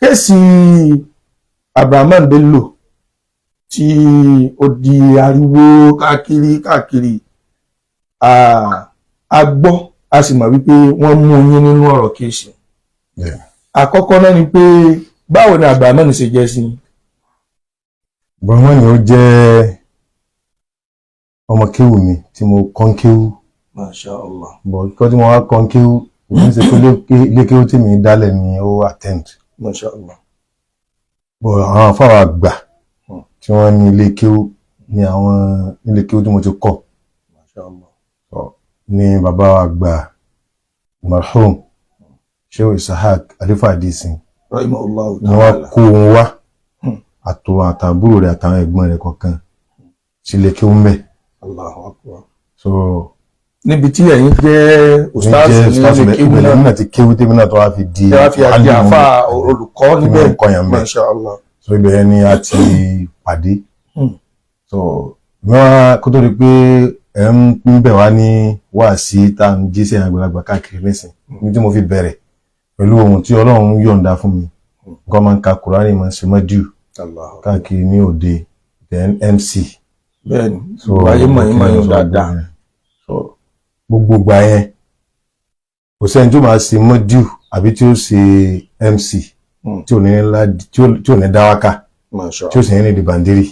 kéèsì Abdulrahman Bello tí ó di ariwo káàkiri a gbọ́ a sì mọ̀ wípé wọ́n mú yín nínú ọ̀rọ̀ kéèsì. Àkọ́kọ́ náà ni pé báwo ni Abdulrahman ṣe jẹ́ sí? Abdulrahman ni ó jẹ́ ọmọ kéwù mi tí mo kọ́ kéwù. Masha Allah. Bọ̀ kíkọ́ tí mo wá kọ́ kéwù òun ṣe pé ilé kéwù tí mi dálẹ̀ ni ó attend. Masha Allah. Bọ̀ àwọn afáwà àgbà tí wọ́n ní ilé kéwù ní àwọn ilé kéwù tí mo ti kọ́. Masha Allah. Ní bàbá àgbà marhum Sheikh Ishaq Alifa Adisin rahimahullahu ni wọ́n kó wọn wá àtàbúrò rẹ̀ àtàwọn ẹ̀gbọ́n rẹ̀ kọ̀ọ̀kan sílé kéwù mẹ́. Allahu Akbar. So níbi tí ẹ̀yin jẹ́ ustaz ní kéwù náà ti kéwù tèmi náà tó wá fi di àfà olùkọ́ níbẹ̀. Masha Allah. So ibẹ̀ ni a ti pàdé. So wọ́n kó tó di pé ẹ̀ ń bẹ̀ wá ní wáàsí tá à ń jíṣẹ́ àgbàlagbà káàkiri nísìn ní tí mo fi bẹ̀rẹ̀ pẹ̀lú ohun tí Ọlọ́run yọ̀ǹda fún mi nǹkan máa ń ka Kùránì máa ń ṣe mọ́díù káàkiri ní òde then MC. Bẹ́ẹ̀ni wáyé mọ̀yìn máa yọ̀ dáadáa. So gbogbo gbà yẹn kò sẹ́ni tó máa ṣe mọ́díù àbí tí ó ṣe MC tí ò ní dáwáká tí ó sì ní di bàndírì.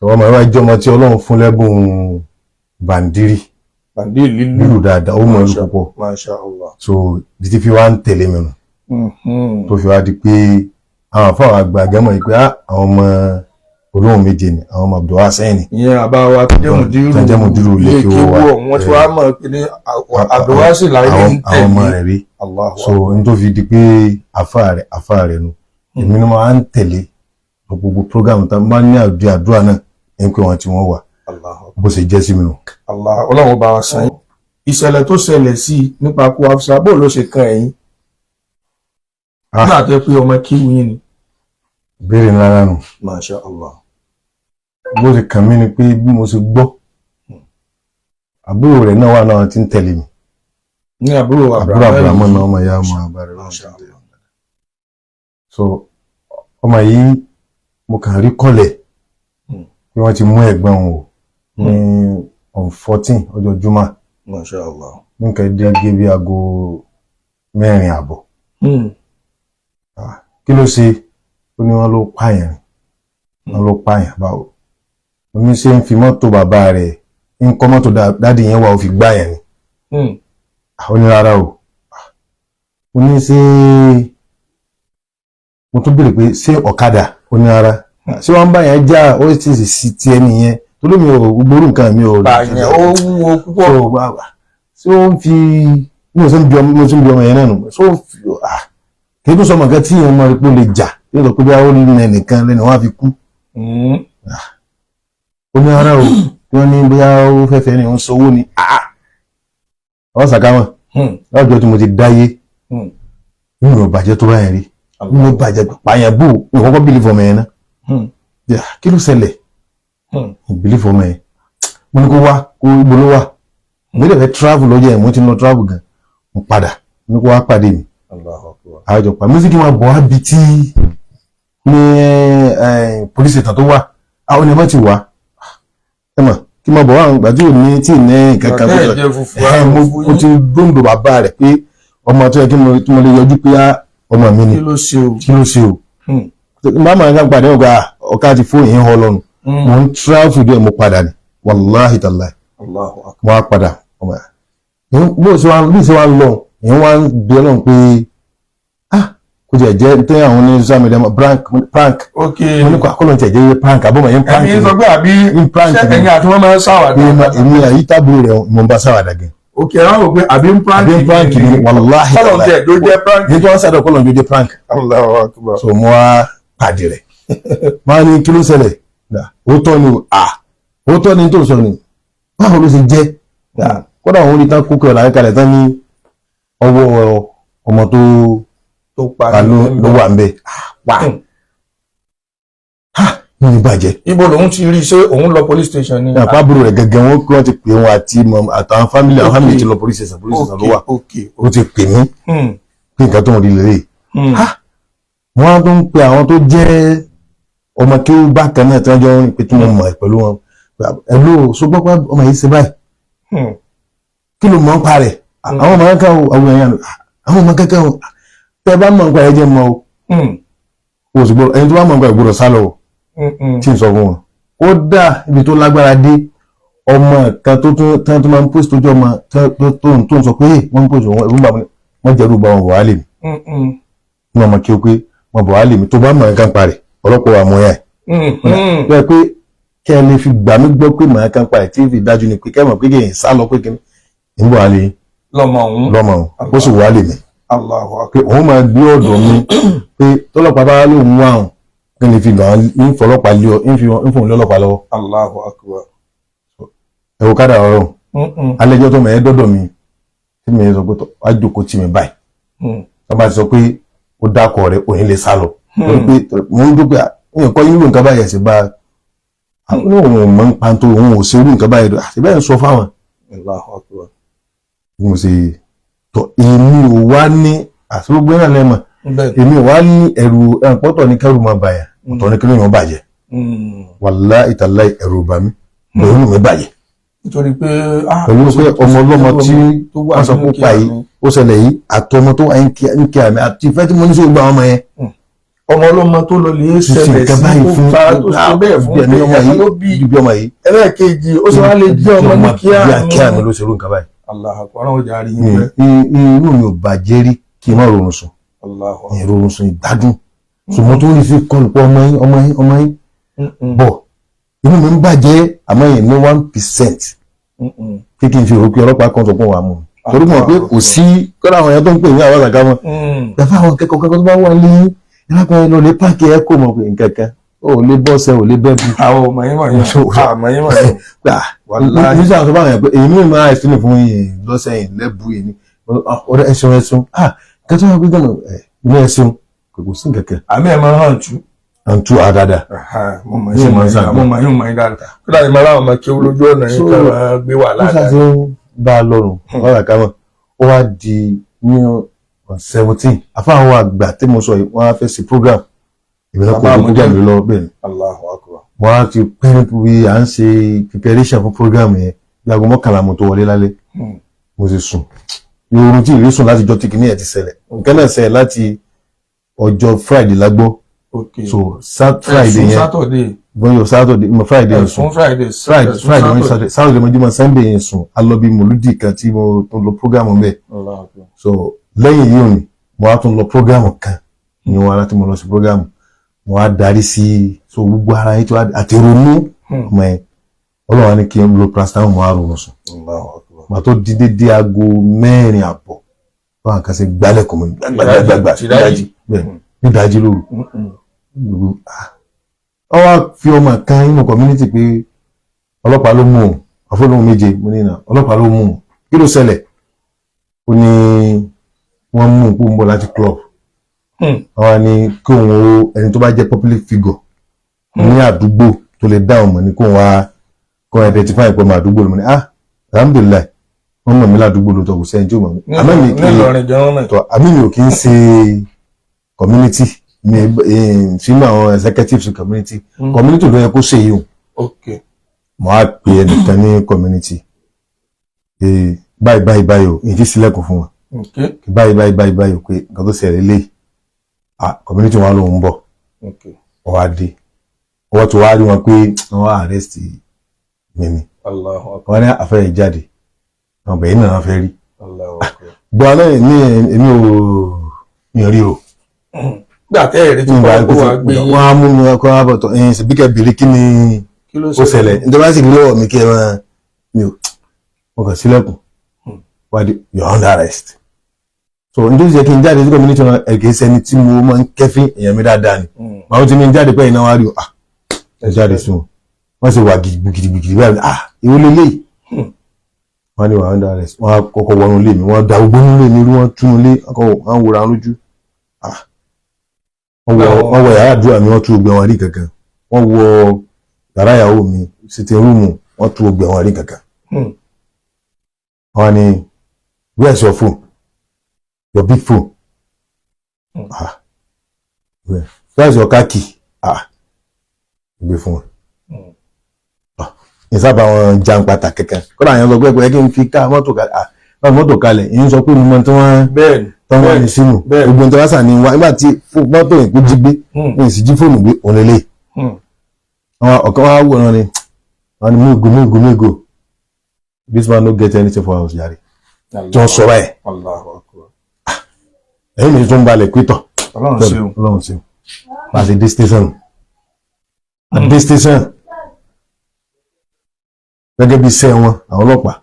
Ọmọ ìwà ìjọmọ tí Ọlọ́run fún lẹ́bùn bàndírì lílù dáadáa ó mọ̀ ìlú púpọ̀. Masha Allah. So títí fi wá ń tẹ̀lé mi nù tó fi wá di pé àwọn afáwọn àgbà àgẹ́mọ̀ yìí pé àwọn ọmọ olóhùn méje ni àwọn ọmọ Abdulwasẹ́ ni. Ìyẹn àbáwá tó jẹ́ mùdírù ilé kí ó wà wọ́n tí wàá mọ̀ pé ní Abdulwasẹ́ láyé ń tẹ̀lé àwọn ọmọ rẹ̀ rí. So n tó fi di pé àfáà rẹ̀ nu èmi ni wọ́n á ń tẹ̀lé gbogbo program tá a máa ní àdúrà náà ń pè wọ́n tí wọ́n wà bó ṣe jẹ́ sí mi nù. Ọlọ́run bá wa sàn yín. Ìṣẹ̀lẹ̀ tó ṣẹlẹ̀ sí nípa kú Hafsa bó ló ṣe kan ẹ̀yin nígbà tó yẹ pé ọmọ kíwù yín ni. Béèrè ńlá nù. Masha Allah. Bó ṣe kàn mí ni pé bí mo ṣe gbọ́ àbúrò rẹ̀ náà wà náà tí ń tẹ̀lé mi. Ní àbúrò Abdulrahman náà ọmọ ìyá ọmọ àbárẹ̀ lọ́sàn. So ọmọ yìí mo kàn rí kọ́lẹ̀ pé wọ́n ti mú ẹ̀gbọ́n wọn o ní on 14 ọjọ́ Juma. Masha Allah. Nǹkan gẹ́gẹ́ bí aago 4 àbọ̀. Kí ló ṣe? Ó ní wọ́n ló pààyàn. Wọ́n ló pààyàn báwo? Mo ní ṣé ń fi mọ́tò bàbá rẹ̀ ń kọ́ mọ́tò dádì yẹn wà ó fi gbáyàn ni. Ó ní rárá o. Mo ní ṣé mo tún béèrè pé ṣé ọ̀kadà? Ó ní rárá. Ṣé wọ́n bá yẹn já ó ti sì ti ẹni yẹn torí mi ò gbórú nǹkan mi ò rí. Pààyàn ó wúwo púpọ̀. Ṣé ó ń fi mo tún bí ọmọ yẹn náà nù. Ṣé ó ń fi kí tó sọmọ kan tí èèyàn mọ ipò lè jà tí ó sọ pé bí ó ní ẹnìkan lẹ́nu wọn á fi kú. Ó ní ara o wọ́n ní bóyá ó fẹ́fẹ́ ni ó ń sọwọ́ ni àwọn sàkámọ̀ lọ́jọ́ tí mo ti dáyé nínú ìbàjẹ́ tó báyẹn rí nínú ìbàjẹ́ pààyàn bò ìkọ́kọ́ bílí fọmọ yẹn náà kí ló ṣẹlẹ̀ ìbílí fọmọ yẹn mo ní kó wá kó gbóló wà mo ní fẹ́ travel lọ́jọ́ yẹn mo ti lọ travel gan mo padà mo ní kó wá pàdé mi àjọ pa mísíkì máa bọ̀ wá bí tí ní polisi ìtàn tó wà àwọn ènìyàn ti wà ẹmọ kí máa bọ̀ wá àwọn ìgbà tí ò ní tí ní kankan tó sọ mo ti dóńdó bàbá rẹ̀ pé ọmọ tó yẹ kí mo lè yọjú pé ọmọ mi ni kí ló ṣe o bá máa ń ká padà ọgbà ọ̀ká ti fóyìn ń họ lọ́nu mo ń tráfù díẹ̀ mo padà ní wàláhì tàláhì mo wá padà ọmọ bó ṣe wá ń lọ èèyàn wá ń bí ọlọ́run pé kò jẹ́ jẹ́ tẹ́ àwọn ní social media prank mo ní kó akọ́lọ́ tẹ̀ jẹ́ prank àbọ̀mọ̀ yẹn prank ẹ̀mí sọ pé àbí ṣẹ́kẹ̀yìn àti wọ́n máa ń sáwàdà èmi àyí tábìlì rẹ̀ mo ń bá sáwàdà gan. Ok ẹ̀rọ rò pé àbí ń prank ni wàláhì kọ́lọ̀ tẹ̀ ló jẹ́ prank ní tí wọ́n sáré kọ́lọ̀ ló jẹ́ prank so mo wá pàdé rẹ̀ máa ní kí ló ṣẹlẹ̀ òótọ́ ni tó sọ ni báwo ló ṣe jẹ́ kódà òun rí tán kókè ọ̀la kalẹ̀ tán ní ọwọ́ ọmọ tó ló wà ń bẹ wà ní ìbàjẹ́. Ibo lòun ti rí ṣé òun lọ police station ni. àpábùrù rẹ̀ gẹ́gẹ́ wọn kí wọ́n ti pè wọn àti àtàwọn family àwọn family ti lọ police station ló wà ó ti pè mí pé nǹkan tó ń rí lélẹ̀ wọ́n á tún pe àwọn tó jẹ́ ọmọ kí ó bá kan náà tí wọ́n jọ ń rìn pé tí wọ́n mọ̀ pẹ̀lú wọn ẹ̀lú ṣùgbọ́n pé ọmọ yìí ṣe báyìí kí ló mọ̀ ń pa rẹ̀ àwọn ọmọ kankan àwọn èèyàn àwọn ọmọ kankan tẹ́ bá mọ̀ ń pa ẹ̀jẹ̀ mọ́ o ṣùgbọ́n ẹni tó bá mọ̀ ń pa ìgbọ́dọ̀ sálọ o tí ń sọ fún wọn ó dà ibi tó lágbára dé ọmọ kan tó máa ń post ojú ọmọ tó ń sọ pé wọ́n ń post wọn ẹ̀rú bá wọn jẹ́rú bá wọn bọ̀ wá lè mi ní ọmọ kí ó pé wọn bọ̀ wá lè mi tó bá mọ̀ nǹkan pa rẹ̀ ọlọ́pàá wà mọ́ yà ẹ̀ pé kẹ́ ẹ lè fi gbà mí gbọ́ pé màá kan pa ẹ̀ tí fi dájú ni pé kẹ́ ẹ mọ̀ pé kí n sá lọ pé kí n bọ̀ wá lè lọ́mọ òun ó sì wá lè mi pé òun máa gbé ọ̀dọ̀ mi pé tọ́lọ́pàá bá lóun wá àwọn kí n lè fi lọ ń fọlọ́pàá lé ọ ń fòun lọ́lọ́pàá lọ́wọ́. Allahu Akbar. ẹ wo kádà ọ̀rọ̀ alẹ́jọ́ tó mọ̀ ẹ́ dọ́dọ̀ mi tí mi sọ pé wá jókòó tì mí báyìí tó bá ti sọ pé ó dákọ̀ rẹ̀ òun lè sá lọ. mo ń dúpẹ́ nǹkan yín ló nǹkan báyìí ẹ̀sìn bá àwọn òun mọ̀ ń pa tó òun ò ṣe irú nǹkan báyìí àti bẹ́ẹ̀ ń sọ fáwọn. Allahu Akbar. mo sì tọ èmi ò wá ní àtúrógbé náà lẹ́mọ̀ èmi ò wá ní ẹ̀rù ẹ̀pọ̀tọ̀ ní kẹ́rù máa bàyà ọ̀tọ̀ ní kí lóyún bàjẹ́ wallahi tallahi ẹ̀rù bà mí lóyún mi bàjẹ́. nítorí pé pẹ̀lú pé ọmọ ọlọ́mọ tí wọ́n sọ pé pa yìí ó ṣẹlẹ̀ yìí àtọmọ tó wà ń kí àmì àti ìfẹ́ tí mo ní sí gbogbo àwọn ọmọ yẹn. ọmọ ọlọ́mọ tó lọ lè ṣẹlẹ̀ sí tó fara tó ṣe bẹ́ẹ̀ fún ẹ̀yà ló bí ẹlẹ́ẹ̀kejì ó sì wá lè jẹ́ ọmọ ní kí àmì ló ṣerú nǹkan báyìí. Allahu Akbar ọ̀rọ̀ ọjà rí yín bẹ́ẹ̀. inú mi ò bàjẹ́ rí kí n má rọrùn sùn ìrọrùn sùn ìgbádùn ṣùgbọ́n tó rí sí kọlù pé ọmọ yín bọ̀ inú mi ń bàjẹ́ àmọ́ yẹn ní 1% kí n fi rò pé ọlọ́pàá kan sọ pé wàá mú mi torí mọ̀ pé kò sí kọ́ra àwọn èèyàn tó ń pè ní àwọn àgbà wọn ẹ̀fọ́ àwọn kẹ́kọ̀ọ́ tó bá wà ní ìlápẹ́ lọ lè páàkì ẹ̀ kò mọ̀ pé nǹkankan ó lè bọ́sẹ̀ ò lè bẹ́ bí. àwọn ọmọ yín wọ̀nyí ní sáà tó bá wọn yẹn pé èyí mímọ àìsàn fún yìí lọ́sẹ̀ yìí lẹ́bù yìí ni ọ̀rẹ́ ẹ̀sùn kẹ́tọ́ wọn gbé gàmọ̀ ilé ẹ̀sùn kò sí nǹkankan. àmì ẹ̀ máa hàn tú. hàn tú àdáadáa. mo mọ̀ yín dáadáa kó dàbí máa láwọn ọmọ kí ó lójú ọ̀nà yín ká máa gbé wà ládàá. ó ṣàṣe bá a lọ́rùn ọ̀rọ̀ àkàmọ̀ ó wá di ní 17 àfáwọn àgbà tí mo sọ yìí wọ́n á fẹ́ sí program ìbílẹ̀ kò ní program yìí lọ́wọ́ bẹ́ẹ̀ ni. Allahu Akbar. wọ́n á ti pín bí à ń ṣe preparation fún program yẹn bí aago 11 mo tó wọlé lálẹ́ mo sì sùn yorùn tí ìrísùn láti jọ tí kìíní ẹ̀ ti ṣẹlẹ̀ nǹkan náà ṣẹlẹ̀ láti ọjọ́ Friday lágbọ́ so Friday yẹn bọ́yọ̀ Saturday Friday yẹn sùn Friday wọ́n Saturday Saturday mọ́júmọ́ Sunday yẹn sùn alọ́bí mòlúdì kan tí mo tún lọ program bẹ́ẹ̀ so lẹ́yìn yìí òní mo wá tún lọ program kan ní wọn láti mo lọ sí program mo wá darí sí so gbogbo ara yìí tó àti ronú ọmọ yẹn Ọlọ́run ní kí n lo paracetamol mo wá ronú sùn mà tó di dédé aago 4:30 báwọn kan ṣe gbálẹ̀kùn mi gbàgbàgbà nídàájí lóru ọ wá fi ọmọ kan nínú community pé ọlọ́pàá ló mú un àfọlóhùn méje mo ní ìnà ọlọ́pàá ló mú un kí ló ṣẹlẹ̀ ó ní wọ́n mú un kó ń bọ̀ láti club àwọn ni kí òun o ẹni tó bá jẹ́ public figure ní àdúgbò tó lè dá òun mọ̀ ní kó òun wá kó identify pé ọmọ àdúgbò ló mọ̀ ní alhamdulillah wọ́n mọ̀ mí ládùúgbò ló tọ́ kò sẹ́yìn tí ó mọ̀ mí àmì mi ò kí ń ṣe community sínú àwọn executives community ló yẹ kó ṣe yìí mo á pè ẹnìkan ní community báyìí o èyí tí sílẹ̀kùn fún wọn báyìí o pé nǹkan tó ṣẹlẹ̀ lé community wọn ló ń bọ̀ ọwọ́ adé ọwọ́ tó wá rí wọn pé wọ́n arrest mímí wọ́n ní àfẹ́ ìjáde àwọn bẹ̀yìn náà fẹ́ rí gbọ́n náà ní èmi ò rí o gbàtẹ́ ẹ̀rí tí wọ́n wá gbé yín. wọ́n á mú mi ọkọ̀ àbọ̀tọ̀ ẹ̀yìn sí bí kẹ́ bèrè kí ni ó ṣẹlẹ̀ nítorí wá sì rí lọ́wọ́ mi kí ẹ máa mi ò mo kàn sílẹ̀kùn wá di you're under arrest. so nítorí ṣe kí n jáde sí community náà ẹ̀kẹ́ sẹ́ni tí mo máa ń kẹ́fín èèyàn mi dáadáa ni màá ti ní jáde pé iná wá rí o ẹ jáde sí wọn wọ́n sì wà gidigidi báyìí ìwọ lélẹ́yìí wọ́n ní wà under arrest wọ́n á kọ́kọ́ wọnú ilé mi wọ́n da ogbó nílé mi rí wọ́n tún ilé wọ́n wòra lójú wọ́n wọ yàrá àdúrà mi wọ́n tún gbẹ̀ wọn rí kankan wọ́n wọ yàrá ìyàwó mi sitting room wọ́n tún gbẹ̀ wọn rí kankan wọ́n ní where's your phone your big phone láti ọ̀ká kì gbé fún wọn ìsábà wọn jan pàtàkì kankan kọ́dà yẹn sọ pé ẹ kí n fi ká mọ́tò kalẹ̀ ìyẹn sọ pé mo mọ tí wọ́n tán wọ́n ní sínú gbogbo ní tọ́wọ́sà ní wa nígbà tí mọ́tò yẹn kó jí gbé ní ìsìjí fóònù gbé òun lélẹ̀ ọ̀kan wá wòran ni wọ́n ní mú go this man no get anything for us yàrá tí wọ́n sọ báyìí ẹ̀yìn mi tó ń balẹ̀ pétọ̀ ọlọ́run ṣeun àti dé station gẹ́gẹ́ bí iṣẹ́ wọn àwọn ọlọ́pàá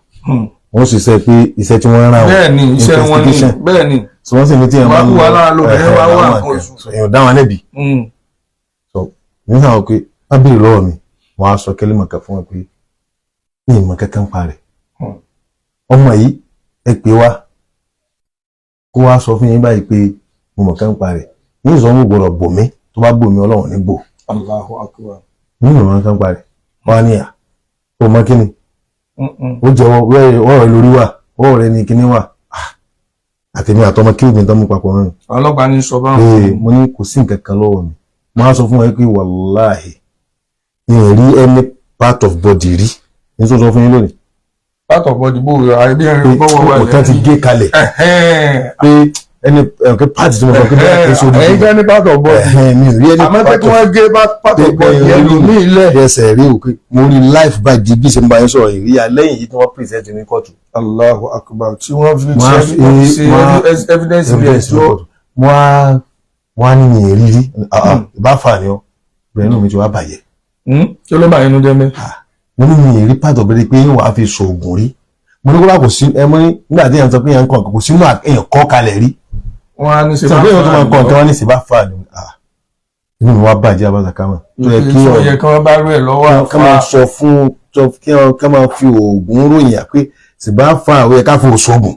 wọ́n sì sẹ́ pé iṣẹ́ tí wọ́n rán wọn bẹ́ẹ̀ ni iṣẹ́ wọn ni bẹ́ẹ̀ ni tí wọ́n sì ní tí ẹ̀ máa ń wà lára lóbìnrin wá wà nǹkan oṣù èèyàn dá wọn lẹ́bi so nígbà wọn pé wọ́n béèrè lọ́wọ́ mi wọ́n á sọ kẹ́lẹ́ mọ̀ká fún wọn pé ní ìmọ̀ kankan ń parẹ́ ọmọ yìí ẹ pé wá kó wá sọ fún yín báyìí pé mo mọ̀ kán ń parẹ́ ní ìsọmú gbọ́dọ̀ bò mí tó bá bò mí ọlọ́run ní bò Allahu Akbar ní ìmọ̀ kán ń parẹ́ wọ́n á níyà ó mọ kíni ó jẹ́wọ́ ọ̀rọ̀ rẹ̀ lórí wà ọ̀rọ̀ rẹ̀ ní kíní wà àtẹ̀mí àtọmọ kí òbí tán mú papọ̀ náà. ọlọ́pàá ní sọ báwọn. mo ní kò sí nǹkan kan lọ́wọ́ mi mo á sọ fún wọn pé wàláhì mi ò rí any part of body rí ní tó sọ fún yín lónìí. part of body bó rẹ bí ẹni bọ́wọ́ wà lẹ́yìn. òtán ti gé kalẹ̀ pé ẹni ẹ̀kẹ́ part tí mo sọ pé bẹ́ẹ̀ kẹ́sọ́ ní. ẹ̀yin gẹ́ ní part of body. mi ò rí any part of. àmọ́ pé kí wọ́n gé part of body ẹnu ní ilẹ̀. ẹsẹ̀ rí òkè mo rí life by di bí ṣe ń bá yín sọ̀rọ̀ ìrírí lẹ́yìn yìí tí wọ́n present ní kóòtù. Allahu Akbar tí wọ́n fi ṣe evidence based tó. wọ́n á ní mi ìrírí ìbáfà ni ọ́ bẹ́ẹ̀ náà mi ti wá bàjẹ́. kí ló bá inú jẹ́ mẹ́. mo ní mi ìrí pàtó bẹ́ẹ̀ pé yín wàá fi ṣoògùn rí mo ní kó bá kò sí ẹ mọ́ nígbà tí èèyàn sọ pé èèyàn kàn kò sínú èèyàn kọ́ kalẹ̀ rí. wọ́n á ní ṣe bá fà á ní. sọ pé èèyàn tó máa ń kọ́ nǹkan wọ́n ní ṣe bá fà á ní. inú mi wá bàjẹ́ abáṣakámọ̀. tó yẹ kí wọ́n bá rú ẹ̀ lọ́wọ́ àfa. ká máa sọ fún ká máa fi oògùn ròyìn pé sì bá fà á ó yẹ ká fi òṣogùn.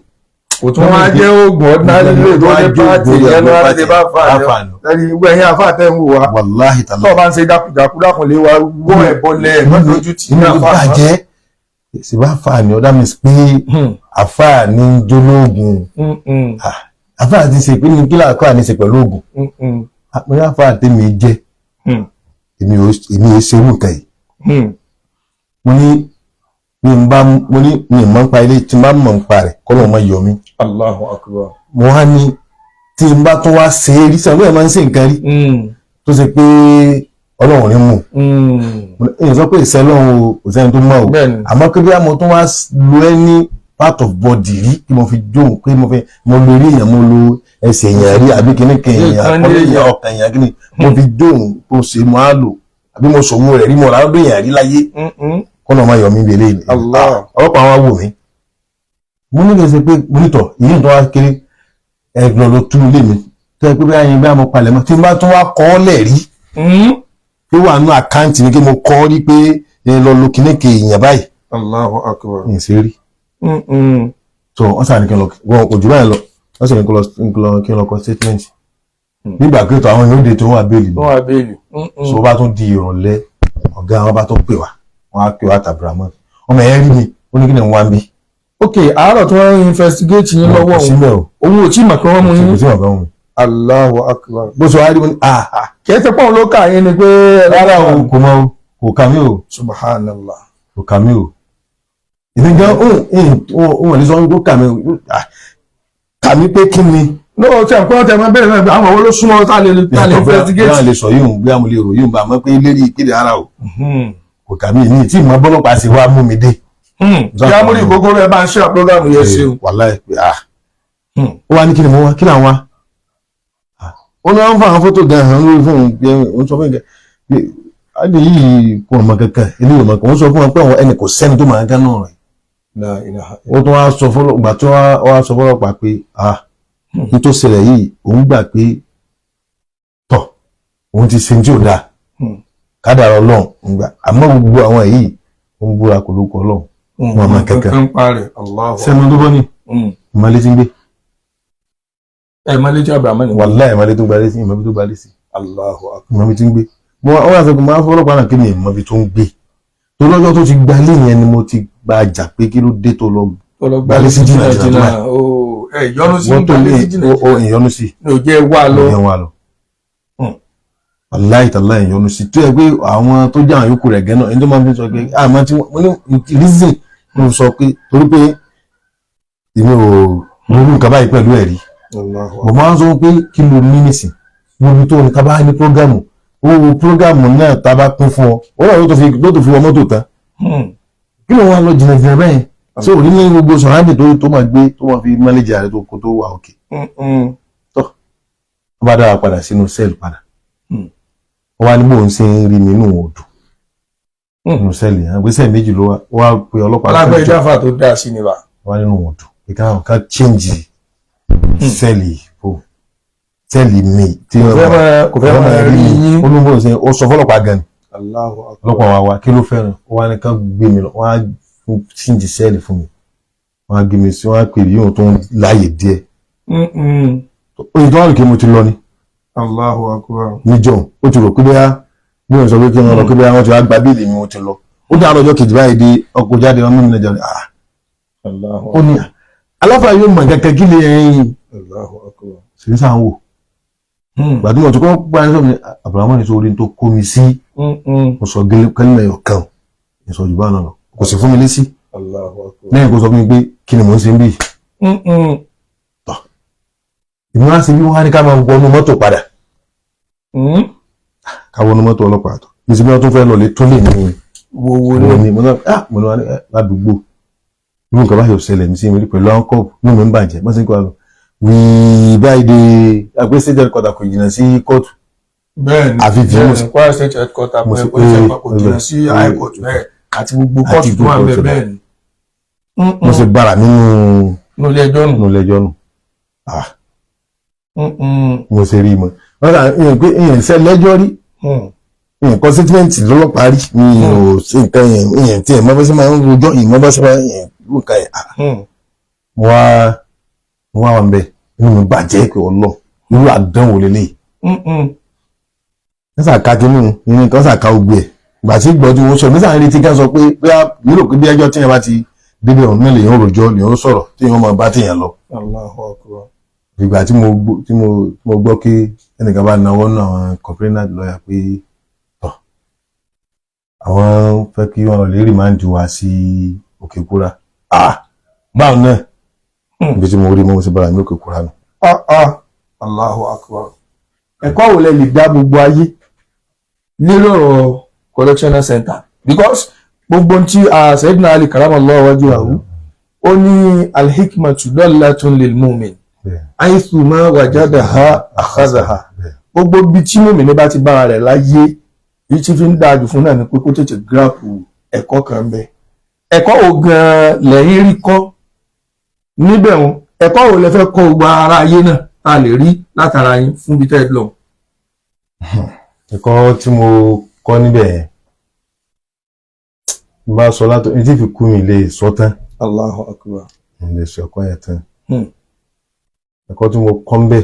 kò tún wá jẹ́ oògùn ordinary lè tó ní pàtì ẹnu ara ti bá fà á lẹ́yìn gbogbo ẹ̀yìn àfa àtẹ̀ ń wò wá. wàláhì tàlá. tó o bá ń ṣe jákújákú lè wá wọ́ ẹ̀ bọ́lẹ̀ ẹ̀ lójú tì ní àfa àná. sì bá fà á ní ọ̀dà mi pé àfa ní jólóògùn àfa àti ṣe pé ní kílà àkọ́ àní ṣe pẹ̀lú oògùn. mo ní àfa àtẹ̀mí jẹ́ èmi ò ṣe irú nǹkan yìí. mo ní mi mọ̀ ń pa ilé tí n bá mọ̀ ń pa rẹ̀ kọ́ ló mọ̀ yọ mí. Allahu Akbar. mo wá ní tí n bá tún wá ṣe é rí sàbẹ̀ ẹ̀ máa ń ṣe nǹkan rí tó ṣe pé ọlọ́run ní mú. èèyàn sọ pé ìṣẹ́ lọ́run ò sẹ́ni tó mọ̀ o àmọ́ pé bí mo tún wá lo any part of body rí kí mo fi jóun pé mo lo orí èèyàn mo lo ẹsẹ̀ èèyàn rí àbí kíní kan èèyàn ọkọ̀ èèyàn ọkàn èèyàn kíní mo fi jóun tó ṣe mo á lò àbí mo ṣòwò rẹ̀ rí mo rà lọ́dún èèyàn rí láyé kọ́nà máa yọ mí bí eléyìí ọlọ́pàá wa wò mí mo ní kẹsẹ̀ pé mo nítọ̀ ìyí tó wá kéré ẹgbẹ́ lọ tún ilé mi tó yẹ pé bí ayé bí a mọ palẹ̀ mọ́ tí n bá tún wá kọ́ ọ́ lẹ̀ rí pé wà nú àkáǹtì mi kí mo kọ́ rí pé lọ lo kìnnìkì èèyàn báyìí. Allahu Akbar. n ṣe rí. so wọ́n sàn ní kí n lọ wọ́n kò jù báyìí lọ wọ́n sì ní kí n lọ kọ statement. nígbà pé tó àwọn yóò dé tó wà bẹ́ẹ̀lì. tó wà bẹ́ẹ̀lì. so bá tún di ìrọ̀lẹ́ ọ̀gá wọn bá tó pè wá wọ́n á pè wá tàbíra mọ́ ọmọ ẹ̀ rí mi ó ní kí ni wọ́n wá ń bí. ok àárọ̀ tí wọ́n investigate yín lọ́wọ́ òun ò tí mà kí wọ́n mú yín. Allahu Akbar. bó ṣe wá rí wọn kẹ́tẹ́ pọ́n ló kà yín ni pé rárá o kò mọ kò kà mí o. Subhanallah. kò kà mí o. ìdí gan òun ní sọ wọn kò kà mí o kà mí pé kí ni. lọ́wọ́ tí àpò ọ̀tẹ̀ máa bẹ̀rẹ̀ náà àwọn owó ló súnmọ́ tá a lè investigate. bí a lè sọ yóò bí a mo lè rò yóò bá a mọ̀ pé lérí ìkéde ara o. kò kà mí ní tí ìmọ̀ bọ́lọ́pàá sì wá mú mi dé. bí a mú ní ìkókó rẹ̀ bá ń ṣe àpọ́gàmù yẹn ṣe o. wàláhì ó wá ní kí ni mo wá kí làwọn wá. ó ní wọ́n fún àwọn fótó gan-an lórí fún òun sọ fún ìgbà pé adé yìí kò mọ kankan eléyìí mọ kàn ó sọ fún wọn pé àwọn ẹnì kò sẹ́ni tó máa ń gánà rẹ̀. ó tún wá sọ fọlọ́pàá tí wọ́n wá sọ fọlọ́pàá pé nítorí ṣẹlẹ̀ yìí òun gbà pé tọ̀ òun ti ṣe tí ò dáa kádàrá ọlọ́run ń gbà àmọ́ gbogbo àwọn èyí òun búra kò lóko ọlọ́run wọn máa kankan sẹ́nu tó bọ́ ní ìmọ̀lẹ́ ti ń gbé. Ẹ̀mọ́lé tí Abraham ní. Wàláhì ẹ̀mọ́lé tó gbalé sí ìmọ̀bí tó gbalé sí. Allahu Akbar. Ìmọ̀bí tí ń gbé. Mo wá wá sọ pé máa fọlọ́pàá náà kí ni ìmọ̀bí tó ń gbé. Tó lọ́jọ́ tó ti gbalé yẹn ni mo ti gba jà pé kí ló dé tó lọ gbalé sí jìnnà jìnnà. Ìyọnu sí gbalé sí jìnnà. Ìyọnu sí. Ní ò jẹ́ wà lọ. Ìyẹn wà lọ. aláìtàláì yọnu sí tó yẹ pé àwọn tó jẹ́ àwọn yòókù rẹ̀ gẹ́nà ẹni tó máa fi sọ pé àmọ́ tí wọ́n ní reason mo sọ pé torí pé èmi ò lórí nǹkan báyìí pẹ̀lú ẹ̀rí mo máa ń sọ pé kí ló ní nísìn gbogbo tó ní tábà ní prógámù owó prógámù náà tábà pín fún ọ ó náà ló tó fi wọ mọ́tò tán kí ló wà lọ jìnnà bẹ́ẹ̀ ṣé ò ní ní gbogbo sọ̀rọ̀ tó máa gbé tó máa fi mọ́lẹ́jì ààrẹ tó kó tó wà òkè tó bá dára padà sínú sẹ́ẹ̀lì padà wọ́n wá ní bóun ṣe ń rí mi nínú odò nínú sẹ́ẹ̀lì àgbésẹ̀ méjì ló wá pe ọlọ́pàá alágbẹ́ ìjáfà tó dá sí ni bá wá nínú odò pé káwọn ká chíǹjì sẹ́ẹ̀lì mi tí kò fẹ́ máa rí yín olóńgbò ṣe ó sọ fọlọ́pàá gan ni ọlọ́pàá wa kí ló fẹ́ràn ó wá ní ká gbé mi lọ wọ́n á chíǹjì sẹ́ẹ̀lì fún mi wọ́n á gbé mi sí wọ́n á pè yíò tó ń láàyè díẹ̀ oye tó wà lókè mo ti lọ ni Allahu akbar. níjọ́ ó ti rò pé bóyá bí wọ́n sọ pé kí wọ́n lọ pé bóyá wọ́n ti wá gba bíìlì mi mo ti lọ ó dá lọ́jọ́ kejì báyìí di ọkọ̀ jáde wọn mímu nàìjíríà ó ní aláfàá yóò mọ̀ kẹ́kẹ́ kí lè ẹ̀yìn sí sáà ń wò gbàdúrà tó kọ́ gbá ní sọ́mi àbúrámọ́ ní sórí tó kó mi sí mo sọ kẹ́lẹ́ ọ̀kan ní sọ jù bá náà lọ kò sì fún mi lésì lẹ́yìn kó sọ fún mi pé kí ni mò ń ṣe ń bì ìmú wá sí bí wọ́n á ní ká máa wọnú mọ́tò padà ká wọnú mọ́tò ọlọ́pàá tó ní sí bí wọ́n tún fẹ́ lọ lè tún lè ní wo ní mo náà mo náà ládùúgbò ní nǹkan bá yóò ṣẹlẹ̀ mi sí mi pẹ̀lú àwọn kọ́ọ̀pù ní mi ń bàjẹ́ mọ́ sí kí wọ́n lọ wíì báyìí dé àgbẹ̀ state headquarter kò jìnnà sí kóòtù bẹ́ẹ̀ni àfi fi mú sí Kwara state headquarter kò jìnnà sí high court bẹ́ẹ̀ àti gbogbo kóòtù tó wà ń bẹ bẹ́ẹ̀ni mo sì bára nínú ilé ẹjọ́ nù mo ṣe rí mọ́ wọ́n kà ń pé èèyàn ṣe lẹ́jọ́ rí nǹkan statement lọ́lọ́pàá rí mi ò sí nǹkan èèyàn tí ẹ̀ mọ́ bá ṣe máa ń rojọ́ ìmọ̀ bá ṣe máa ń nǹkan ẹ̀ mo wá wà ń bẹ inú mi bàjẹ́ pé ọlọ́ irú àdánwò lélẹ̀ ní sàká kínú ní kan sàká ogbè ẹ̀ ìgbà tí gbọ́ tí wọ́n sọ ní sàn retí ká sọ pé bí a nílò pé bí ẹjọ́ tí yẹn bá ti débi ọ̀hún náà lèyàn rojọ́ lèyàn sọ̀rọ̀ tí yẹn máa bá tèèyàn lọ. Allahu akbar. Ìgbà tí mo gbọ́ kí ẹnìkan bá náwó náà àwọn complainant lawyer pé àwọn fẹ́ kí wọ́n lè rìmáǹdì wá sí Òkèkúrà báwo náà ibi tí mo rí mo sì bára ní Òkèkúrà nù. Allahu akbar. ẹ̀kọ́ wo lẹ lè dá gbogbo ayé lérò correctional center because gbogbo tí Sayyidina Ali karamallahu wajhahu ó ní alhikmatu dallatun lil mu'min àìsù máa wajadaha akhadhaha gbogbo bí tí mùmínì bá ti bára rẹ̀ láyé yìí tí fi ń dájú fún náà ni pé kó tètè gíráàpù ẹ̀kọ́ kan bẹ́ẹ̀ ẹ̀kọ́ wo gan-an lẹ́yìn rí kọ́ níbẹ̀ wọn ẹ̀kọ́ wo lẹ fẹ́ kọ́ gbogbo ara ayé náà a lè rí látara yín fún bí tẹ́ lọ. ẹ̀kọ́ tí mo kọ́ níbẹ̀ bá sọ látọ̀ ní tí fi kú mi lè sọ tán. Allahu akbar. lè sọ ẹ̀kọ́ yẹn tán. ẹ̀kọ́ tí mo kọ́ ń bẹ̀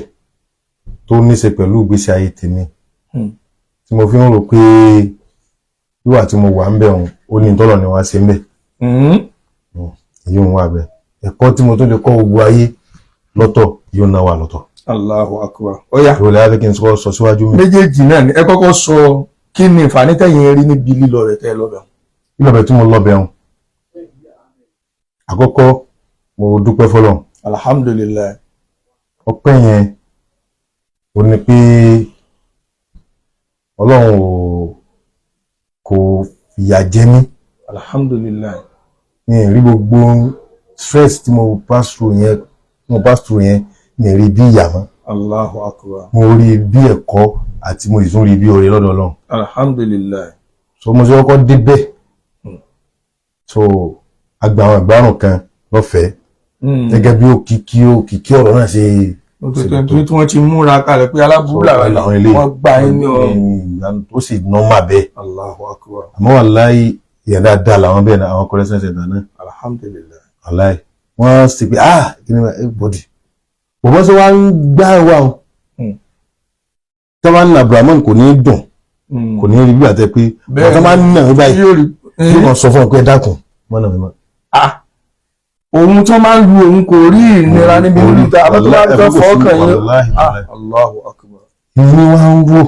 tó níṣe pẹ̀lú ìgbésí ayé tèmi tí mo fi ń rò pé wíwà tí mo wà ń bẹ̀ ó ní tọ́lọ̀ ni wá ṣe ń bẹ̀ èyí ń wà bẹ̀ ẹ̀kọ́ tí mo tó lè kọ́ gbogbo ayé lọ́tọ̀ yóò náà wà lọ́tọ̀. Allahu akbar. ó yá ìrọ̀lẹ́ á fẹ́ kí n sọ síwájú mi. méjèèjì náà ni ẹ kọ́kọ́ sọ kí ni ìfàní tẹ̀yìn rí níbi lílọ rẹ̀ tẹ́ lọ́bẹ̀. lílọ bẹ̀ tí mo lọ bẹ̀ àkọ́kọ́ mo dúpẹ́ fọlọ́run. alhamdulillah. ọpẹ́ yẹn ó ní pé Ọlọ́run kò fìyà jẹ mí. alhamdulillah. ní rí gbogbo stress tí mo pass through yẹn ní rí bí ìyà mọ́. Allahu akbar. mo rí bí ẹ̀kọ́ àti mo ìtún rí bí oore lọ́dọ̀ Ọlọ́run. alhamdulillah. so mo ṣe kọ́kọ́ débẹ̀ so agbárùn kan lọ́fẹ̀ẹ́ gẹ́gẹ́ bí òkìkí ọ̀rọ̀ náà ṣe. tí wọ́n ti múra kalẹ̀ pé alábùúlà làwọn ilé wọ́n gbà ní ó sì nọ́mà bẹ́ẹ̀. Allahu akbar. àmọ́ wàláhì ìyẹn dáadáa làwọn bẹ́ẹ̀ náà àwọn correctional center náà. alhamdulillah. wàláhì wọ́n sì pé kí ni everybody bọ̀bọ́ sí wá ń gbá wa o tí wọ́n ń na Abrahamu kò ní dùn kò ní rí bí àtẹ pé wọ́n máa ń nà ní báyìí kí wọ́n sọ fún ọ pé dákun wọ́n nà mí mọ́. òun tó máa ń lu òun kò rí ìnira níbi oríta àbátọ́ máa ń fẹ́ fọ́ọ̀kàn yín. Allahu akbar. ìní wa ń wò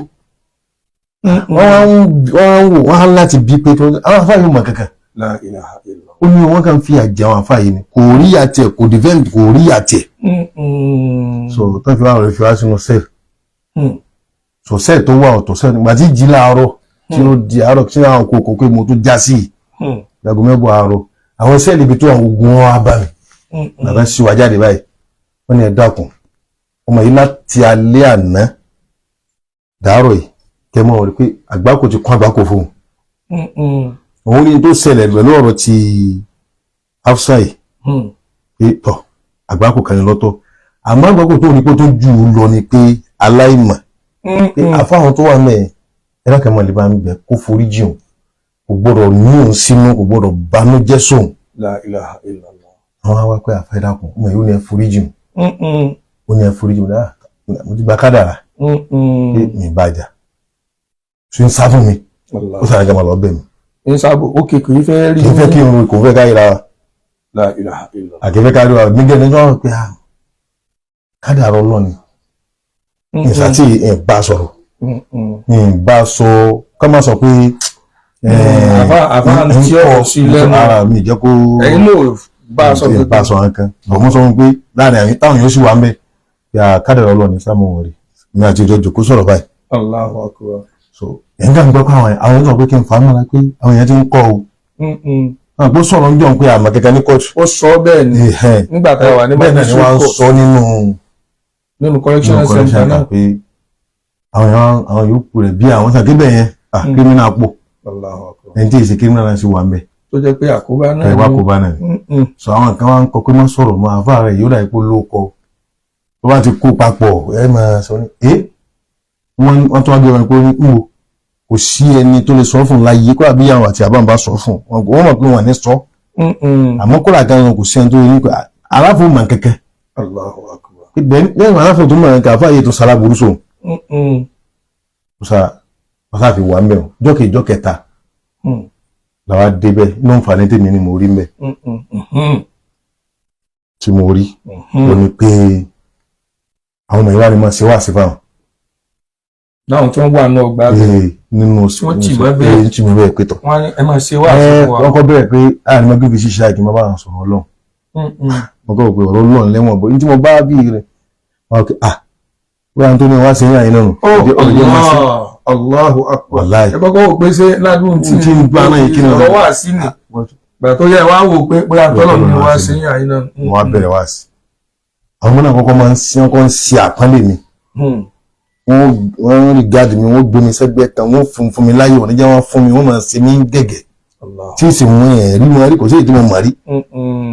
wọ́n á láti bí pé àwọn àfáà yóò mọ̀ kankan La ilaha illallah. ó ní wọ́n kàn fi àjẹ àwọn àfáà yìí ni kò rí àtẹ kò defend kò rí àtẹ so tó fi wá rẹ̀ fi wá sínú sẹ́ẹ̀ so sẹ́ẹ̀ tó wà ọ̀tọ̀ sẹ́ẹ̀ nígbà tí jí láàárọ̀ tí ó di àárọ̀ tí àwọn kòkó pé mo tó já sí ìyàgò mẹ́bọ̀ àárọ̀ àwọn sẹ́ẹ̀lì ibi tó àwọn ogun wọn á bá mi bàbá sí wa jáde báyìí wọ́n ní ẹ dákun ọmọ yìí láti alẹ́ àná dàárọ̀ yìí kẹmọ́ rí pé àgbákò ti kún àgbákò fún òun ní tó ṣẹlẹ̀ pẹ̀lú ọ̀rọ̀ ti Hafsa yìí pé tọ̀ àgbákò kan ní lọ́tọ̀ àmọ́ àgbákò tó ní pé tó jù ú lọ ni pé aláìmọ̀ pé àfáwọn tó wà mẹ́ẹ̀ ẹ̀rọ kẹmọ́ lè bá ń bẹ̀ kó forí jìn kò gbọ́dọ̀ ní òun sínú kò gbọ́dọ̀ banújẹ́ sóun La ilaha illallah. àwọn awá pé àfẹ́ dàkùn ọmọ yìí ó ní ẹ forí jìn ó ní ẹ forí jìn dáa mo ti gba kádàrà pé mi bàjá tí ń sá fún mi ó sàrẹ́ gẹ́gẹ́ lọ bẹ̀ mi ń sábò ó kékeré fẹ́ rí kì í fẹ́ kí irun kò fẹ́ ká yíra wa La ilaha illallah. àkẹ́fẹ́ ká rí wa nígbẹ́ ní wọ́n pé kádàrà ọlọ́ni ìsàtì ẹ̀ bá sọ̀rọ̀ ẹ̀ bá sọ ká má sọ pé àfá tí ó sí lẹ́nu ara mi jẹ́ kó ẹ̀yin ló bá sọ pé bá sọ nǹkan bọ̀mọ́ sọ pé láàrin àwọn táwọn yóò sì wà ń bẹ̀ yà kádàrà ọlọ́ni sáà mọ̀ wọ̀n rí ní àti ìjọ kó sọ̀rọ̀ báyìí Allahu akbar. so ẹ̀ ń gbà ń gbọ́ pé àwọn èèyàn pé kí n fà á mọ́ra pé àwọn èèyàn ti ń kọ́ o náà gbó sọ̀rọ̀ ń jọ pé àmọ́ kẹ̀kẹ́ ní kóòtù ó sọ bẹ́ẹ̀ ni nígbà tá a wà ní bẹ́ẹ̀ náà ni wọ́n á sọ nínú correctional center náà pé àwọn yòókù rẹ̀ bí àwọn sàkébẹ̀ yẹn criminal pọ̀ Allahu akbar. ẹni tí èsì criminal náà sì wà ń bẹ̀ tó jẹ́ pé àkóbá náà ẹ̀wá kò bá náà ni so àwọn kan wá ń kọ pé má sọ̀rọ̀ mọ́ àfáà rẹ̀ yóò dà ipò ló kọ tó bá ti kó papọ̀ ẹ máa sọ ní wọ́n tó wá gbé wọn pé ní wò kò sí ẹni tó lè sọ fún láyé kó àbí àwọn àti àbámbá sọ fún wọ́n mọ̀ pé wọ́n ní sọ àmọ́ kó làgá wọn kò sí ẹni tó rí pé aláfo mọ̀ kẹ̀kẹ́ Allahu akbar. lẹ́yìn aláfo tó mọ̀ kẹ̀kẹ́ àfáà yìí tó sara burú sóun ó sá fi wà ń bẹ̀ jọ́kè kẹta làwa débẹ̀ inú nfààní tèmi ni mo rí mbẹ̀ tí mo rí ó ní pé àwọn ọmọ ìwà ni mo ṣe wá sí fáwọn láwọn tí wọ́n wà ní ọgbà nínú wọ́n tì mọ́ bẹ́ẹ̀ tí mo bẹ́ẹ̀ pé tọ̀ wọ́n ní ẹ máa ṣe wá sí wa wọ́n kọ́ bẹ̀rẹ̀ pé àárín mọ́gbé fi ṣiṣẹ́ àìkí mo bá wọn sọ̀rọ̀ ọlọ́run mo kọ́ pé ọ̀rọ̀ ọlọ́run lẹ́wọ̀n bó ní tí mo bá bí rẹ̀ wọ́n kí wọ́n tó ní wá sí ní àyín náà Allahu akbar. wàláì ẹ kọ́kọ́ wò pé ṣé ládùn tí ń gbá náà ìkíni ọ̀rọ̀ wà sí ni gbà tó yẹ wá wò pé àtọ́lọ̀ ni wá sí ní àyín náà. wọ́n á bẹ̀rẹ̀ wá sí àwọn ọmọ náà kọ́kọ́ máa ń ṣe àpọ́nlé mi wọ́n rí gáàdì mi wọ́n gbé mi sẹ́gbẹ́ kan wọ́n fún mi láyé wọ́n níjẹ́ wọ́n fún mi wọ́n máa ṣe mí gẹ̀gẹ̀ tí ì sì mú ẹ̀ rí wọn rí kò sí èyí tí mo mọ̀ rí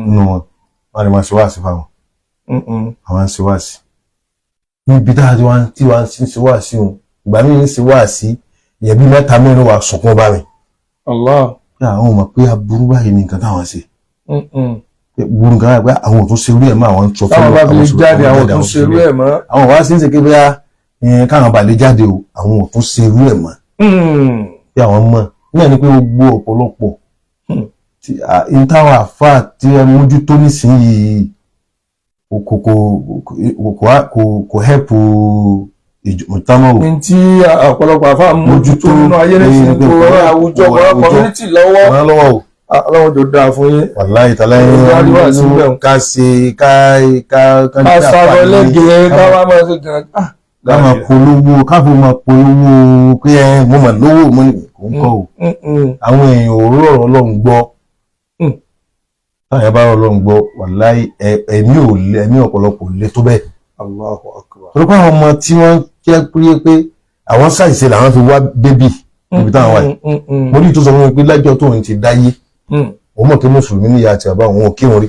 nínú wọn wọ́n lè máa ṣe wá sí fáwọn àwọn ń ṣe wá sí níbi tí wọ́n ń ṣe wá sí wọn ìgbà míì ń ṣe wá sí ìyẹn bí mẹ́ta mẹ́rin wà sunkún bá mi pé àwọn ọmọ pé aburú báyìí ní nǹkan táwọn ṣe burú nǹkan báyìí pé àwọn ò tún ṣe orí ẹ̀ mọ́ àwọn ń sọ fún àwọn bá fi jáde àwọn ò tún ṣe orí ẹ̀ mọ́ àwọn wá sí ń ṣe pé bóyá káwọn bá lè jáde o àwọn ò tún ṣe irú ẹ̀ mọ́ bí àwọn mọ̀ náà ni pé gbogbo ọ̀pọ̀lọpọ̀ tí táwọn àfáà tí ẹ mójútó nísìnyìí kò hẹ́pù ìjùmọ̀tánmọ́ o. ní tí ọ̀pọ̀lọpọ̀ àfáà mójútó nínú ayé lẹ́sìn kò rán àwùjọ ọ̀pọ̀lọpọ̀ community lọ́wọ́ ọlọ́wọ́ jò dáa fún yín. wàláhì tàlẹ́ ká ṣe ká sáré lẹ́gẹ̀ẹ́ ká wá máa ṣe gan. ká máa polówó ká fi máa polówó pé mo mà lówó mo ní kò ń kọ́ o. àwọn èèyàn ò rọrọ̀ Ọlọ́run gbọ́. táwọn yẹn bá rọrọ̀ Ọlọ́run gbọ́ wàláhì ẹ̀mí ọ̀pọ̀lọpọ̀ lè tó bẹ́ẹ̀. Allahu akbar. torí pé àwọn ọmọ tí wọ́n jẹ́ pé àwọn ṣàìṣe làwọn fi wá bébì níbi táwọn wà yìí. mo rí ìtúsọ fún mi pé lájọ́ tóun ti dáyé òun mọ̀ kí mùsùlùmí níyà àti àbá òun ò kírun rí.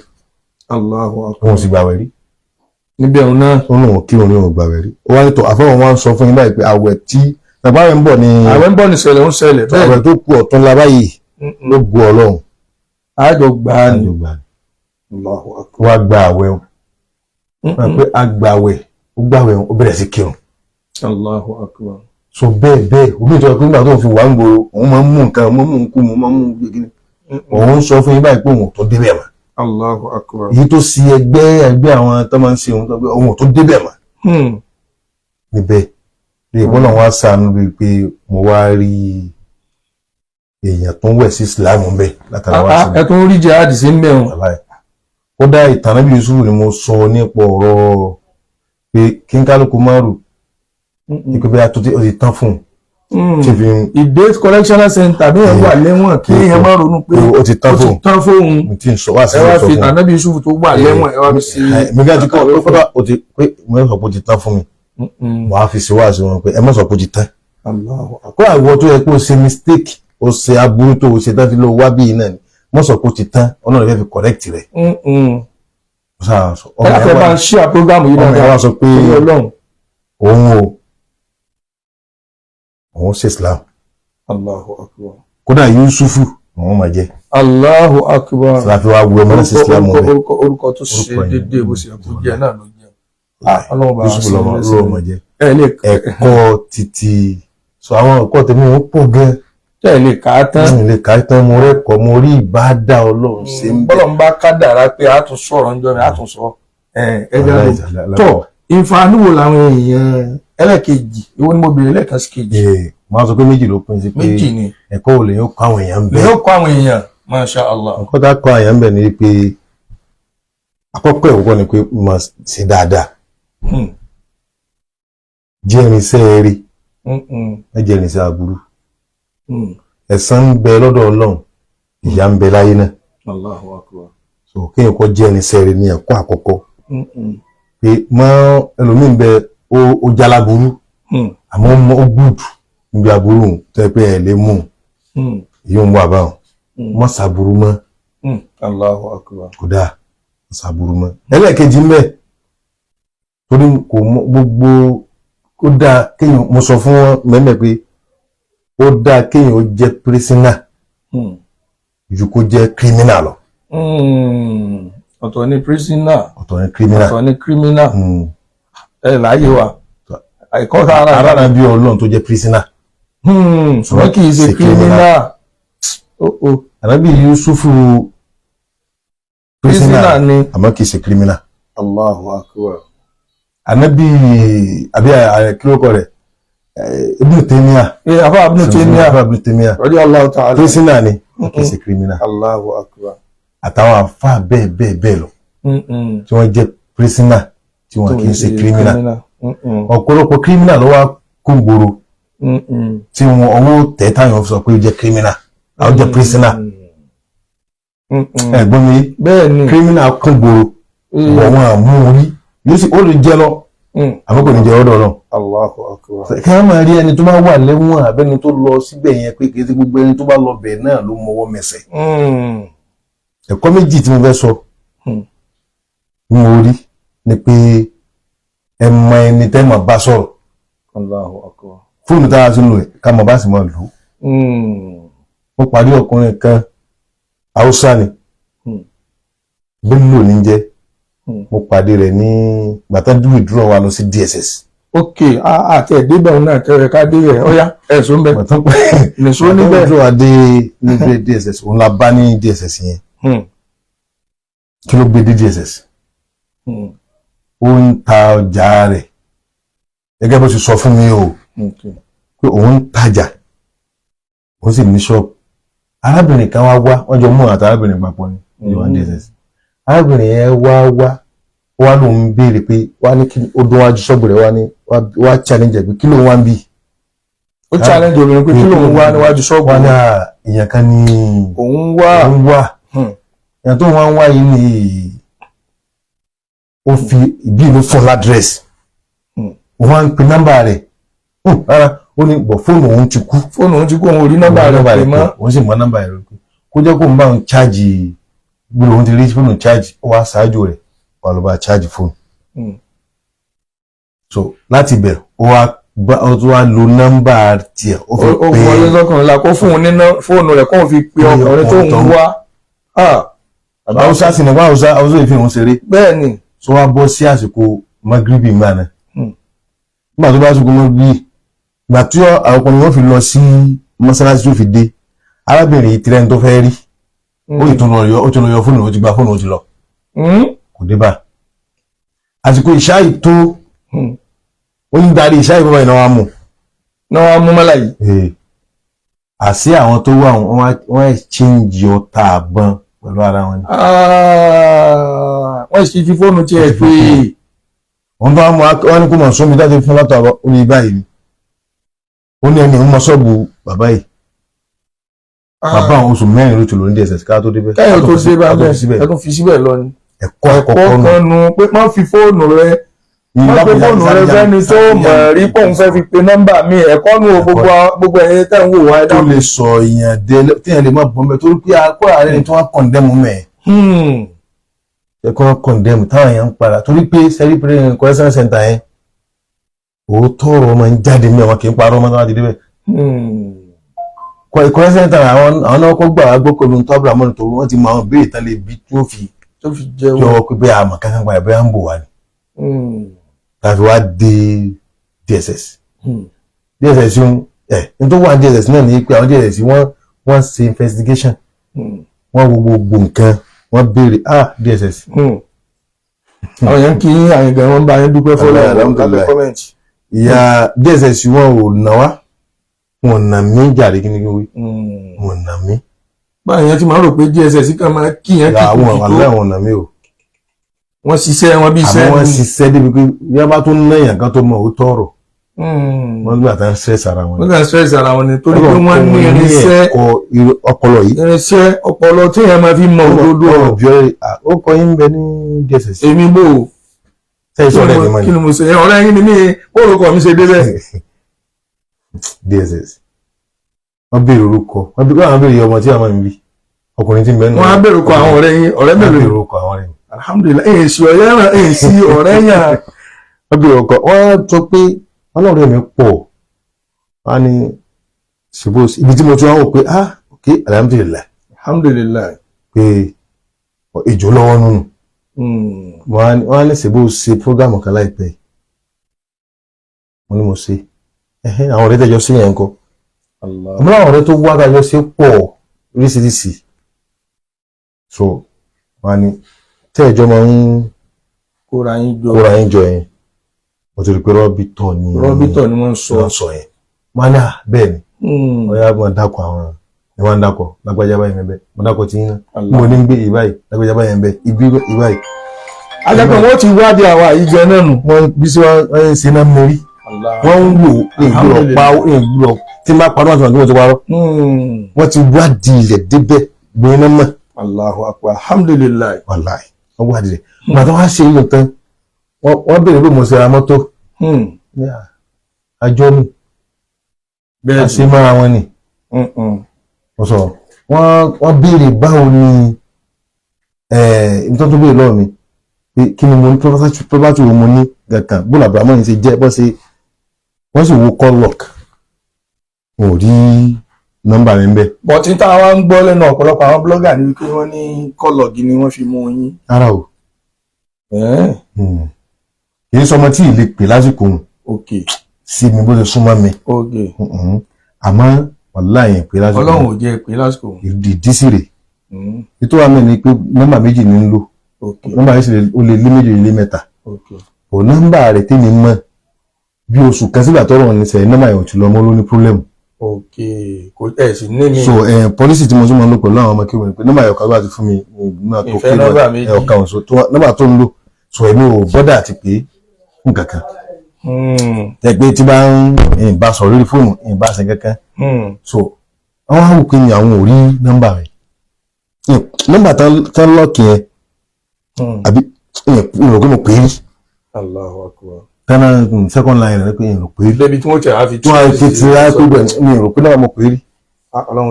Allahu akbar. òun sì gbàwẹ̀ rí. níbẹ̀ òun náà. ó lóun ò kírun rí òun gbàwẹ̀ rí. ó wá ní tó àfọwọ́n wọn sọ fún yín báyìí pé àwẹ̀ tí bàbá rẹ̀ ń bọ̀ ní. àwẹ̀ ń bọ̀ ní ṣẹlẹ̀ ń ṣẹlẹ̀. àwẹ̀ tó kù ọ̀tún la báyìí ló bu Ọlọ́run. àjọ gbà á ní. Allahu akbar. wá gba àwẹ̀ o. wọ́n pé agbàwẹ̀ ó gbàwẹ̀ ó bẹ̀rẹ̀ sí kírun. Allahu akbar. so bẹ́ẹ̀ omi ìtọ́jú pé nígbà tó fi wà ń gbòòrò òun máa ń mú nǹkan òun máa ń mú nkú òun máa ń mú gbégé òun sọ fún yín báyìí pé òun ò tó débẹ̀ mọ́. Allahu akbar. èyí tó sí ẹgbẹ́ àwọn tó máa ń ṣe òun tó pé òun ò tó débẹ̀ mọ́. níbẹ̀ ìbọ́lọ̀ wá ṣàánú bíi pé mo wá rí èèyàn tó ń wẹ̀ sí ìsìláàmù ń bẹ̀ látara wá sí. ẹ tún rí jihad sí ń bẹ̀rùn. kódà ìtàn Ànábì Yusuf ni mo sọ nípa ọ̀rọ̀ pé kí n kálukú máa rò pé bí a tó ti tán fún un. ìdè correctional center bí wọn wà lẹ́wọ̀n kí èèyàn máa ronú pé ó ti tán fóun. ẹ wá fi Ànábì Yusuf tó wà lẹ́wọ̀n ẹ wá fi sí. mi gá ti kọ́ pé mo sọ pé ó ti tán fún mi. mo á fi ṣe wá sí wọn pé ẹ má sọ pé ó ti tán. kó àwọ̀ tó yẹ kó o ṣe mistake o ṣe aburú tó o ṣe dájú lọ wá bíi náà ni mo sọ pé ó ti tán Ọlọ́run fẹ́ fi correct rẹ̀. ẹ fẹ́ bá ń ṣí àpérógámù yìí dáadáa. ọmọ ẹ wá sọ pé òun ṣe Islam. Allahu akbar. kódà Yusufu òun máa jẹ. Allahu akbar. sàlàfi wa wo ẹmọ sí Islam rẹ. orúkọ tó ṣe déédéé bó ṣe kú jẹ náà ló jẹ. Yusufu lọ́wọ́ máa jẹ. ẹ̀kọ́ títí sọ àwọn ẹ̀kọ́ tèmi wọn pọ̀ gan. tẹ́ ẹ lè kà á tán. lè kà á tán mo rẹ́kọ̀ọ́ mo rí ìbádà Ọlọ́run ṣe ń bẹ. bọ́lọ̀ ń bá kádàrá pé a tún sọ̀rọ̀ ń jọ mi a tún sọ. tọ́ ìfanúwò làwọn èèyàn ẹlẹ́kejì ìwọ ni mo béèrè lẹ́ẹ̀kan sí kejì. máa sọ pé méjì ló pín sí pé méjì ni ẹ̀kọ́ ò lè yóò kọ́ àwọn èèyàn ń bẹ. lè yóò kọ́ àwọn èèyàn masha Allah. ẹ̀kọ́ tá a kọ́ àyàn ń bẹ ni pé àkọ́kọ́ ẹ̀kọ́ ni pé mo ṣe dáadáa. jẹ́ irinṣẹ́ rí ẹ jẹ́ irinṣẹ́ aburú. ẹ̀san ń bẹ lọ́dọ̀ Ọlọ́run ìyà ń bẹ láyé náà. Allahu akbar. so kéèyàn kọ́ jẹ́ irinṣẹ́ rí ní ẹ̀kọ́ àkọ́kọ́. pé mọ́ ẹlòmíín bẹ ó jalaburú àmọ́ ó gùdù níbi aburú tó yẹ pé ẹ̀ lè mú èyí ń wà báwọn mọ́ sàbúrú mọ́. Allahu akbar. kò dáa mọ́ sàbúrú mọ́. ẹlẹ́ẹ̀kejì ń bẹ torí kò mọ gbogbo ó dáa kéèyàn mo sọ fún wọn mẹ́mẹ́ pé ó dáa kéèyàn ó jẹ́ pírísínà ju kó jẹ́ kírímínà lọ. ọ̀tọ̀ ni pírísínà ọ̀tọ̀ ni kírímínà ọ̀tọ̀ ni kírímínà ẹ láyé wa ẹ̀kọ́ ara bí Ọlọ́run tó jẹ́ pírísínà. ṣùgbọ́n kì í ṣe kírímínà. Ànábì Yusufu pírísínà ni àmọ́ kì í ṣe kírímínà. Allahu akbar. Ànábì àbí kílókọ rẹ̀ Ibn Taymiyyah. àfáà Ibn Taymiyyah radiyallahu ta'ala. pírísínà ni kì í ṣe kírímínà. Allahu akbar. àtàwọn àfáà bẹ́ẹ̀ lọ tí wọ́n jẹ́ pírísínà tí wọ́n kì í ṣe kírímínà. ọ̀pọ̀lọpọ̀ kírímínà ló wá kóngboro tí wọn ọwọ́ tẹ̀ táyọ̀ sọ pé ó jẹ́ kírímínà àwọn jẹ́ pírísínà. ẹ̀gbọ́n mi kírímínà kóngboro wọ́n àmú orí yóò sì ó lè jẹ́ lọ àmọ́ kò ní jẹ́ ọ̀dọ̀ lọ. Allahu akbar. kí wọ́n máa rí ẹni tó bá wà lẹ́wọ̀n àbẹ́ni tó lọ síbẹ̀ yẹn pé kì í ṣe gbogbo ẹni tó bá lọ bẹ̀ náà ló mọwọ́ mẹsẹ̀. ẹ̀kọ́ méjì tí mo fẹ́ sọ mo rí ni pé ẹ mọ ẹni tẹ́ máa bá sọ̀rọ̀. Allahu akbar. fóònù tá a ti lò ká máa bá sì máa lò ó. mo parí ọkùnrin kan Haúsá ni Bello ní jẹ́ mo pàdé rẹ̀ ní gbàtàdúró ìdúró wa lọ sí DSS. ok àti ẹ̀dẹ́gbẹ̀rún náà tẹ̀rẹ̀ ká dé rẹ̀ ọ̀yá ẹ̀sùn bẹ̀ nìṣó níbẹ̀. gbàtàdúró wa dé níbi DSS òun la bá ní DSS yẹn kí ló gbé dé DSS. ó ń ta ọjà rẹ̀ gẹ́gẹ́ bó ṣe sọ fún mi o pé òun ń tajà òun sì ní ṣọ́ọ̀bù. arábìnrin kan wá wọ́n jọ mú àti arábìnrin papọ̀ ní ìwà DSS. arábìnrin yẹn wá lóun béèrè pé wá ní kí ó dún wájú ṣọ́ọ̀bù rẹ̀ wá challenge pé kí lóun wá ń bì. ó challenge obìnrin pé kí lóun wá níwájú ṣọ́ọ̀bù. wá ní ìyẹn kan ní òun wá ìyẹn tó wọ́n wá yìí ni ó fi ìbí ìlú fún ládírẹ́sì òun wá ń pe nọ́mbà rẹ̀ rárá ó ní bọ̀ fóònù òun ti kú. fóònù òun ti kú òun ò rí nọ́mbà rẹ̀ pè mọ́. òun sì mọ nọ́mbà rẹ̀ kó jẹ́ kó ń bá òun chájì gbọ́dọ̀ òun ti rí fóònù chájì ó wá ṣáájú rẹ̀ wà ló bá chájì fóònù. so láti bẹ̀ ó wá lo nọ́mbà tiẹ̀ ó fi pè é. ó wọlé lọ́kàn la kó fún un ní fóònù rẹ̀ kó fi pe ọkùnrin tó ń wá. Haúsá sì ní wá Haúsá ìfihàn ṣeré. bẹ́ẹ̀ ni. so wá bọ́ sí àsìkò magribi ńgbà náà. nígbà tó bá àsìkò magribi ìgbà tí àwọn ọkùnrin wọn fi lọ sí mọ́sálásí tó fi dé arábìnrin yìí tirẹ́ni tó fẹ́ rí ó tún lọ yọ fóònù ó ti gba fóònù ó ti lọ kò dé bá àsìkò ìṣáì tó ó ń darí ìṣáì bàbá ìnáwó amú náà mú mọ́lá yìí. Àṣé àwọn tó wà wọ́n exchange ọta àbọn pẹ̀lú ara wọn ni. Wọ́n sì fi fóònù tí ẹ pé wọ́n bá wọ́n ní kó mọ̀ sómi dájú fún látàrọ orí báyìí ni ó ní ẹni ọmọ ṣọ́ọ̀bù bàbá yìí bàbá àwọn oṣù mẹ́rin ló ti lò ní DSS ká tó débẹ̀ káyọ̀ tó dé bá bẹ́ẹ̀ ẹ tún fi síbẹ̀ lọ ni. ẹ̀kọ́ kan nu pé má fi fóònù rẹ fẹ́ni tó mọ̀ rí pòun fẹ́ fi pe nọ́mbà mi ẹ̀kọ́ nu gbogbo ẹ̀yẹ tẹ̀ ń wò wá. tó lè sọ èèyàn dé téèyàn lè má bọ́ mẹ́ torí pé akọ́ ààrẹ ni tí wọ́n kọ̀ndẹ́mù mẹ́ ẹ̀kọ́ kọ̀ndẹ́mù táwọn èèyàn ń padà torí pé sẹ́rí pé correction center yẹn òótọ́ ọ̀rọ̀ máa ń jáde mí àwọn kì í parọ́ ọmọ tó wá ti débẹ̀. correction center àwọn náà kọ́ gbà wá gbọ́ pẹ̀lú tábìlì àmọ́ nítorí wọ́n ti mọ àwọn ìbéèrè tán lè bí tí ó fi jọ pé bẹ́ẹ̀ àmọ̀ kankan padà bẹ́ẹ̀ à ń bò wá ni. tàbí wá dé DSS DSS ní tó wà ní DSS náà ní pé àwọn DSS wọ́n ṣe investigation wọ́n wo gbogbo nǹkan wọ́n béèrè DSS. àwọn yẹn kí àwọn ìgbà wọn bá yẹn dúpẹ́ fọlọ́ lábẹ́ kọ́mẹ̀ntì. ìyá DSS wọn ò nà wá wọn nà mí jàre kí ni kí wí wọn nà mí. báyìí yẹn ti máa rò pé DSS kan máa kí yẹn kí kò tó àwọn nà mí o. wọ́n ṣiṣẹ́ wọn bí iṣẹ́ àmọ́ wọ́n ṣiṣẹ́ débi pé yá bá tó ná èèyàn kan tó mọ̀ ó tọrọ. wọ́n gbà tán stress ara wọn. wọ́n gbà stress ara wọn ni torí pé wọ́n ní irinṣẹ́ ọpọlọ yìí. irinṣẹ́ ọpọlọ tí èèyàn máa fi mọ òdodo ọ̀rọ̀ bí ó kọ yín bẹ ní DSS. èmi bò ó kí ni mo ṣe ọ̀rẹ́ yín ni mí orúkọ mi ṣe débẹ̀. DSS wọ́n béèrè orúkọ wọ́n béèrè ọmọ tí a máa ń bí ọkùnrin tí ń bẹ nù. wọ́n á béèrè orúkọ àwọn ọ̀rẹ́ yín ọ̀rẹ́ mélòó. wọ́n béèrè orúkọ àwọn ọ̀rẹ́ yín. alhamdulilayi èsì ọ̀rẹ́ yàn. wọ́n béèrè orúkọ wọ́n sọ pé ọlọ́run mi pọ̀ wọ́n ní ṣèbó ibi tí mo tún wá wò pé ok alhamdulilayi pé ìjò lọ́wọ́ nínú wọ́n á ní ṣèbó ṣe prógámù kan láìpẹ́ wọ́n ní mo ṣe àwọn ọ̀rẹ́ tẹ́jọ sí yẹn kọ́ àmọ́ àwọn ọ̀rẹ́ tó wá dájọ́ sí pọ̀ oríṣiríṣi so wọ́n ní tẹ́ẹ̀jọ́ máa ń kóra yín jọ yẹn mo ti rí pé rọ́bìtọ̀ ni wọ́n sọ yẹn wọ́n ní bẹ́ẹ̀ ni ọ̀yá wọn dákọ̀ àwọn ni wọ́n dákọ̀ lágbájá báyìí mẹ́bẹ́ mo dákọ̀ tí yín mo ní gbé ìbáyìí lágbájá báyìí mẹ́bẹ́ ibi ìbáyìí. ajẹ́pẹ̀ wọ́n ti wádìí àwọn àyíjẹ náà nù. wọ́n bí sí wọ́n ń ṣe náà mórí wọ́n ń wò ìgbúrọ̀ tí n bá parọ́ àti wọ́n ti parọ́ wọ́n ti wádìí ilẹ̀ débẹ̀ gbóyún náà mọ̀. Allahu akbar alhamdulilayi. wàláì wọ́n wádìí rẹ̀ gbàtà wá ṣe ìlú tán wọ́n béèrè pé mo ṣe ra mọ́tò àjọ ni àṣẹ mára wọn ni wọ́n sọ wọ́n béèrè báwo ni nítorí tó béèrè lọ́wọ́ mi pé kí ni mo ní property wo mo ní gàkàn bó làbúrò àmọ́ yìí ṣe jẹ́ bọ́ ṣe wọ́n sì wo call lock wọn ò rí nọ́mbà rẹ̀ ń bẹ̀. bọ̀tí tá a wá ń gbọ́ lẹ́nu ọ̀pọ̀lọpọ̀ àwọn blogger ni wípé wọ́n ní call log ni wọ́n fi mú yín. ara o kì í sọmọ tí ì lè pè lásìkò sí mi bó ṣe súnmọ́ mi àmọ́ wàláhì pè lásìkò ọlọ́run ò jẹ́ pè lásìkò ìdí sí rè ètò wa mẹ́rin ni pé nọ́mbà méjì ní ń lò nọ́mbà yìí sì ó lè lé méjì lé mẹ́ta ò nọ́mbà rẹ̀ tèmi mọ̀ bí oṣù kan sígbà tọrọ ní sẹ́yìn nọ́mbà yẹn ò ti lọ mọ́ ló ní pírọ́blẹ́mù. kò ẹ̀ sì ní mi. so pọ́lísì tí mo tún máa ń lò pẹ̀lú àwọn ọmọ kí wọ́n pé nọ́mbà yẹn ọ̀kan bá ti fún mi ìfẹ́ nọ́mbà méjì ọ̀kan ọ̀sọ̀ nọ́mbà tó ń lò so èmi ò bọ́dà àti pé nǹkan kan ẹgbẹ́ tí bá ń bá sọ̀rọ̀ lórí fóònù ìbá ṣe kankan so àwọn àwòkè ni àwọn ò rí nọ́mbà rẹ̀ nọ́mbà tán lọ́ọ̀kì yẹn àbí ìrò pé mo pè é rí Allahu akbar tánà second line rẹ̀ pé ìrò pé é rí débi tí wọ́n tẹ̀ á fi tí wọ́n ti ti rá pé bẹ́ẹ̀ ni ìrò pé náà mo pè é rí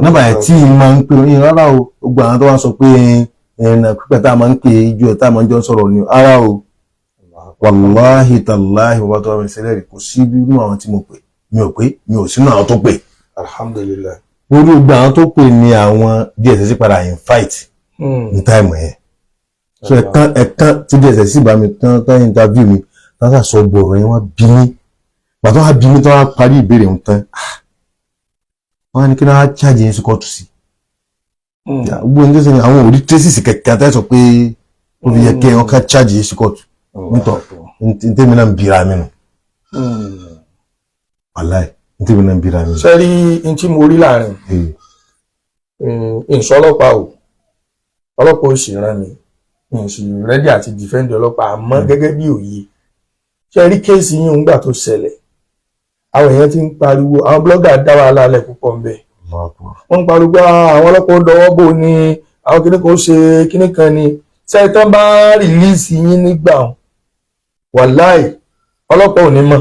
nọ́mbà yẹn tí ì máa ń pè é rárá o gbogbo àwọn tó wá sọ pé pípẹ́ tá a máa ń pè é ijó ẹ̀ tá a máa ń jọ sọ̀rọ̀ ni ara o wàláhì tàláhì bàbá tó wà mí sílẹ̀ rí kò sí nínú àwọn tí mo pè mi ò pé mi ò sínú àwọn tó pè. alhamdulillah. orí gbogbo àwọn tó pè ní àwọn DSS padà in fight ní táìmù yẹn so ẹ̀kan tí DSS bá mi tán interview mi tán sà sọ gbọ̀rọ̀ yẹn wọ́n bí mi pàtó wọ́n bí mi tán wọ́n parí ìbéèrè wọn tán wọ́n á ní kí wọ́n á charge yẹn sí kóòtù sí. gbogbo ní sẹ́yìn àwọn òrí traces kẹ̀kẹ́ àtàìsọ pé ó fi yẹ kí wọ́n ká charge yẹn sí kóòtù nítọ̀ ntẹ́mi náà ń bira mi nù. wàláì tí mo náà ń bira mi. ṣe rí n tí mo rí láàrin ìṣọlọ́pàá o ọlọ́pàá ò sì rán mi ìṣì rẹ́dí àti dìfẹ́ǹdì ọlọ́pàá àmọ́ gẹ́gẹ́ bí òye ṣe rí kéèsì yín nígbà tó ṣẹlẹ̀ àwọn èèyàn ti ń pariwo àwọn blọ́gà dá wàhálà alẹ́ púpọ̀ ń bẹ̀ wọ́n ń pariwo àwọn ọlọ́pàá ó dọwọ́ bò ní àwọn kinní kan ó ṣe kinní kan ni ṣe tán bá rìlíìsì yín nígbà wàláì ọlọ́pàá ò ní mọ̀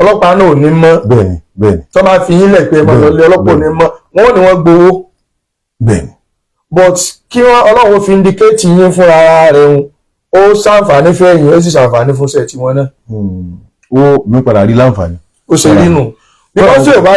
ọlọ́pàá náà ò ní mọ̀ bẹ́ẹ̀ni tó bá fi yín lẹ̀ pé ẹ máa lọ lé ọlọ́pàá ò ní mọ̀ wọ́n ní wọ́n gbowó bẹ́ẹ̀ni but kí wọ́n ọlọ́run fi indicate yín fúnra rẹ̀ ó ṣàǹfààní fẹ́yìn ó sì ṣàǹfààní fún ṣẹ́ tiwọn náà. ó mi padà rí láǹfààní. ó ṣe rí nù bí wọ́n sì ò bá